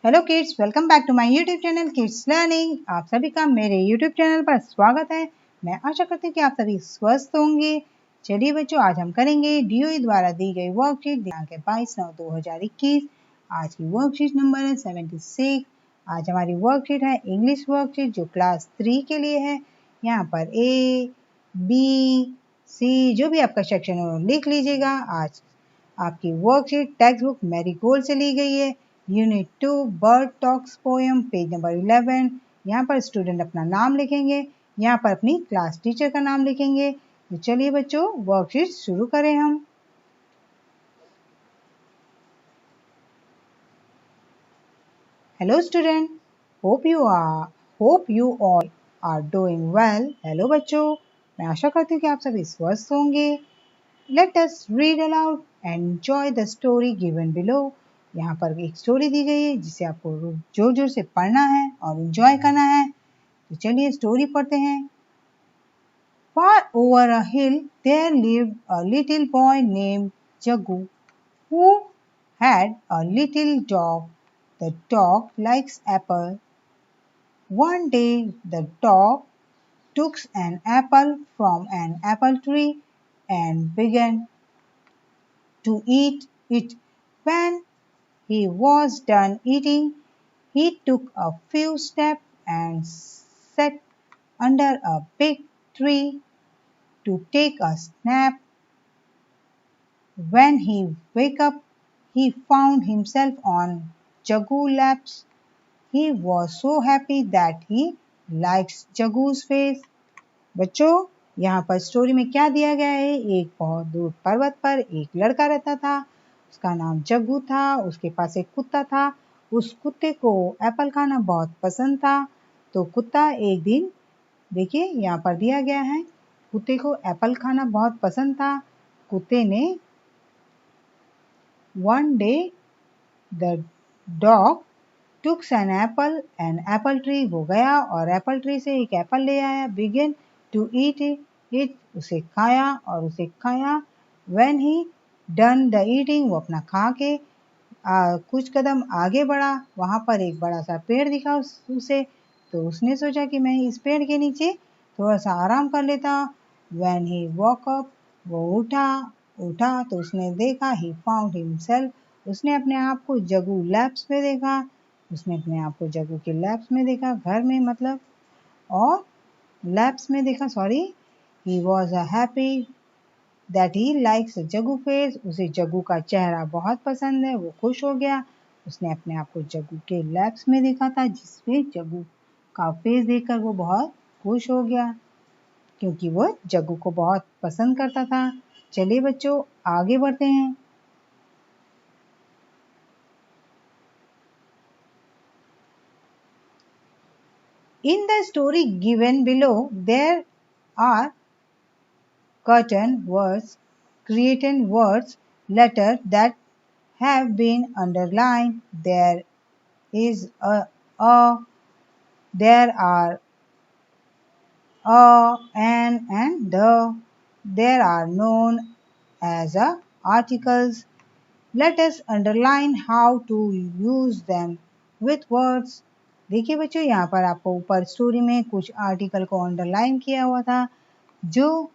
Hello kids, welcome back to my YouTube channel kids learning. आप सभी का मेरे यूट्यूब चैनल पर स्वागत है। मैं आशा करती हूँ कि आप सभी स्वस्थ होंगे। चलिए बच्चों, आज हम करेंगे डीओई द्वारा दी गई वर्कशीट दिनांक 22/9/2021। आज की वर्कशीट नंबर है 76। आज हमारी वर्कशीट है इंग्लिश वर्कशीट जो क्लास 3 के लिए है। यहाँ पर ए बी सी जो भी आपका सेक्शन है लिख लीजिएगा। आज आपकी वर्कशीट टेक्स्ट बुक मैरीगोल्ड से ली गई है। Unit 2 bird talks poem page number 11। यहाँ पर स्टूडेंट अपना नाम लिखेंगे, यहाँ पर अपनी क्लास टीचर का नाम लिखेंगे। तो चलिए बच्चों, वर्कशीट शुरू करें हम। Hello student, hope you all are doing well. Hello बच्चों, मैं आशा करती हूँ कि आप सभी स्वस्थ होंगे। Let us read aloud and enjoy the story given below. यहाँ पर एक स्टोरी दी गई है जिसे आपको जोर जोर से पढ़ना है और एंजॉय करना है। तो चलिए स्टोरी पढ़ते हैं। Far over a hill there lived a little boy named Jagu who had a little dog. The dog likes apple. One day the dog took an apple from an apple tree and began to eat it. When he was done eating, he took a few steps and sat under a big tree to take a nap. When he woke up, he found himself on Jagu's lap. He was so happy that he liked Jagu's face. बच्चों, यहाँ पर story में क्या दिया गया है? एक बहुत दूर पर्वत पर एक लड़का रहता था। उसका नाम जग्गू था। उसके पास एक कुत्ता था। उस कुत्ते को एप्पल खाना बहुत पसंद था। तो कुत्ता एक दिन, देखिए यहाँ पर दिया गया है, कुत्ते को एप्पल खाना बहुत पसंद था। कुत्ते ने One day the dog took an apple tree। वो गया और एप्पल ट्री से एक एप्पल ले आया। Began to eat it। उसे खाया और उसे खाया। When he done the eating, वो अपना खा के कुछ कदम आगे बढ़ा। वहाँ पर एक बड़ा सा पेड़ दिखा उसे। तो उसने सोचा कि मैं इस पेड़ के नीचे थोड़ा सा आराम कर लेता। When he woke up, वो उठा तो उसने देखा he found himself। उसने अपने आप को जग्गू लैप्स में देखा। उसने अपने आप को जग्गू के लैप्स में देखा, घर में मतलब, और लैप्स में देखा, sorry. he was happy that he likes Jaggu face. उसे जग्गू का चेहरा बहुत पसंद है। वो खुश हो गया। उसने अपने आप को जग्गू के लैप्स में देखा था जिसमें जग्गू का फेस देखकर वो बहुत खुश हो गया क्योंकि वो जग्गू को बहुत पसंद करता था। चलिए बच्चों, आगे बढ़ते हैं। In the story given below, there are created words, letters that have been underlined. There is there are an, and the. There are known as articles. Let us underline how to use them with words। देखिए बच्चों, यहाँ पर आपको ऊपर story में कुछ article को underline किया हुआ था जो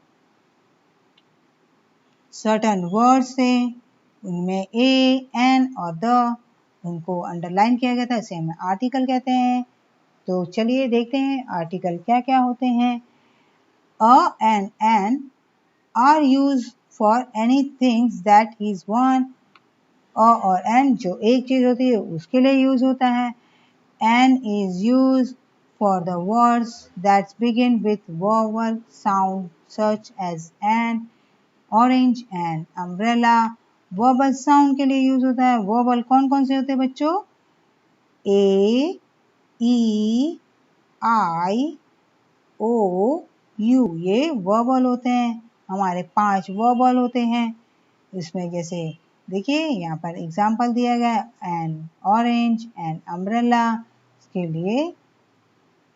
सर्टन वर्ड्स थे। उनमें ए, एन और द, उनको अंडरलाइन किया गया था। इसे हम आर्टिकल कहते हैं। तो चलिए देखते हैं आर्टिकल क्या क्या होते हैं। A and N are use for any things that is one. और एन जो एक चीज होती है उसके लिए यूज होता है। An is use for the words that begin with vowel sound such as an, orange and umbrella. Vowel sound के लिए यूज होता है। वोबल कौन कौन से होते हैं बच्चों? ए, ई, आई, ओ, यू, ये वोबल होते हैं। हमारे 5 वोबल होते हैं इसमें। जैसे देखिए यहाँ पर एग्जाम्पल दिया गया है, एन ऑरेंज, एन अम्ब्रेला। इसके लिए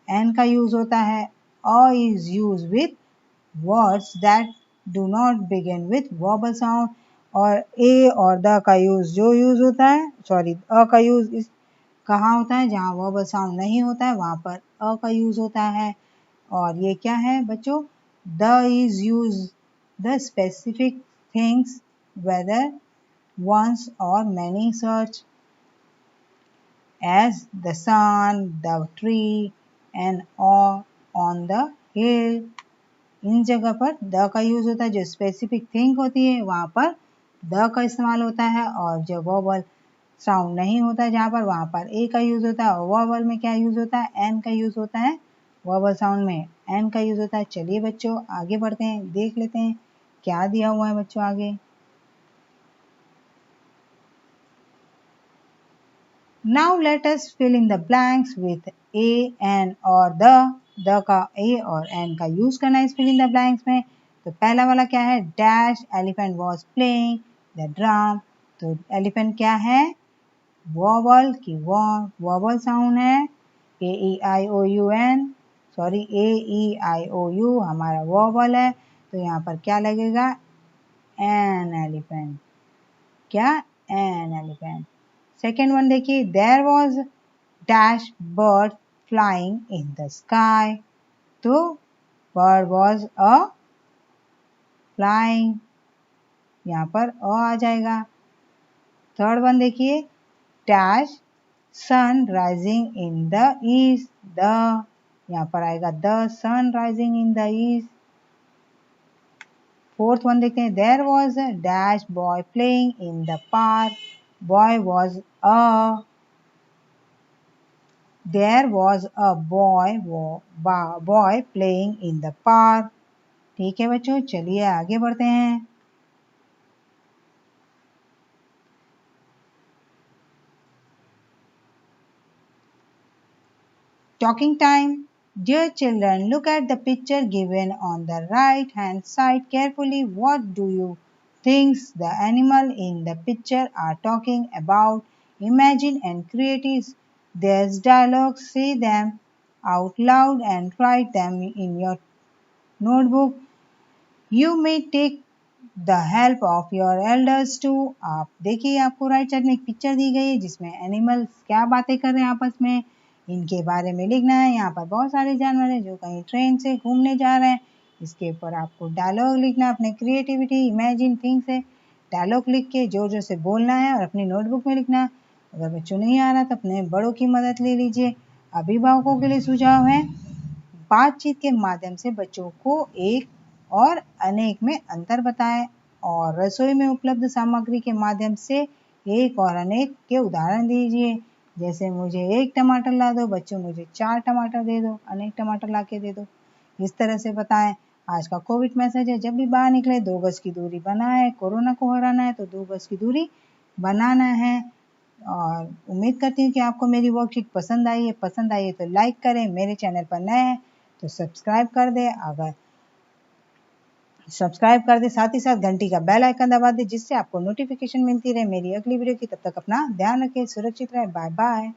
एन का यूज होता है। A is use with words that do not begin with wobble sound. और ए और द का यूज जो यूज होता है, सॉरी, अ का यूज कहाँ होता है, जहाँ वोवल साउंड नहीं होता है वहाँ पर अ का यूज होता है। और ये क्या है बच्चों, the is use the specific things whether once or many such as the sun, the tree and or on the hill। इन जगह पर द का यूज होता है, जो स्पेसिफिक थिंग होती है वहाँ पर द का इस्तेमाल होता है, और जो वोवल साउंड नहीं होता है जहाँ पर वहाँ पर ए का यूज होता है। और वोवल में क्या यूज होता है, एन का यूज होता है। वोवल साउंड में एन का यूज होता है। चलिए बच्चों आगे बढ़ते हैं, देख लेते हैं क्या दिया हुआ है बच्चों आगे। Now let us fill in the blanks with a, an और the का a और n का यूज करना है इस fill in the blanks में। तो पहला वाला क्या है, dash elephant was playing the drum. तो एलिफेंट क्या है, वोवल की वोवल साउंड है, A E I O U N, sorry A E I O U हमारा वोवल है। तो यहाँ पर क्या लगेगा, एन एलिफेंट, क्या, एन एलिफेंट। सेकेंड वन देखिए, there was dash bird flying in the sky. तो बर्ड वॉज अ फ्लाइंग, यहाँ पर अ आ जाएगा। थर्ड वन देखिए, dash sun rising in the east, the यहाँ पर आएगा the sun rising in the east. Fourth one देखते हैं, there was a dash boy playing in the park, boy was a, there was a boy playing in the park। ठीक है बच्चों, चलिए आगे बढ़ते हैं। Talking time। Dear children, look at the picture given on the right hand side carefully. What do you think the animal in the picture are talking about? Imagine and create their dialogue. Say them out loud and write them in your notebook। You may take the help of your elders too. आप देखिए, आपको right side में एक picture दी गई है जिसमें animals क्या बातें कर रहे हैं आपस में, इनके बारे में लिखना है। यहाँ पर बहुत सारे जानवर हैं जो कहीं ट्रेन से घूमने जा रहे हैं, इसके ऊपर आपको डायलॉग लिखना है। अपने क्रिएटिविटी इमेजिन थिंग से डायलॉग लिख के जोर जोर से बोलना है और अपनी नोटबुक में लिखना है। अगर बच्चों नहीं आ रहा तो अपने बड़ों की मदद ले लीजिए। अभिभावकों के लिए सुझाव है, बातचीत के माध्यम से बच्चों को एक और अनेक में अंतर बताएं, और रसोई में उपलब्ध सामग्री के माध्यम से एक और अनेक के उदाहरण दीजिए। जैसे मुझे एक टमाटर ला दो, बच्चों मुझे 4 टमाटर दे दो, अनेक टमाटर ला के दे दो, इस तरह से बताएं। आज का कोविड मैसेज है, जब भी बाहर निकले 2 गज की दूरी बनाए, कोरोना को हराना है तो 2 गज की दूरी बनाना है। और उम्मीद करती हूँ कि आपको मेरी वर्कशीट पसंद आई है। पसंद आई है तो लाइक करें, मेरे चैनल पर नए हैं तो सब्सक्राइब कर दे। अगर सब्सक्राइब कर दे, साथ ही साथ घंटी का बेल आइकन दबा दे, जिससे आपको नोटिफिकेशन मिलती रहे मेरी अगली वीडियो की। तब तक अपना ध्यान रखें, सुरक्षित रहे, बाय बाय।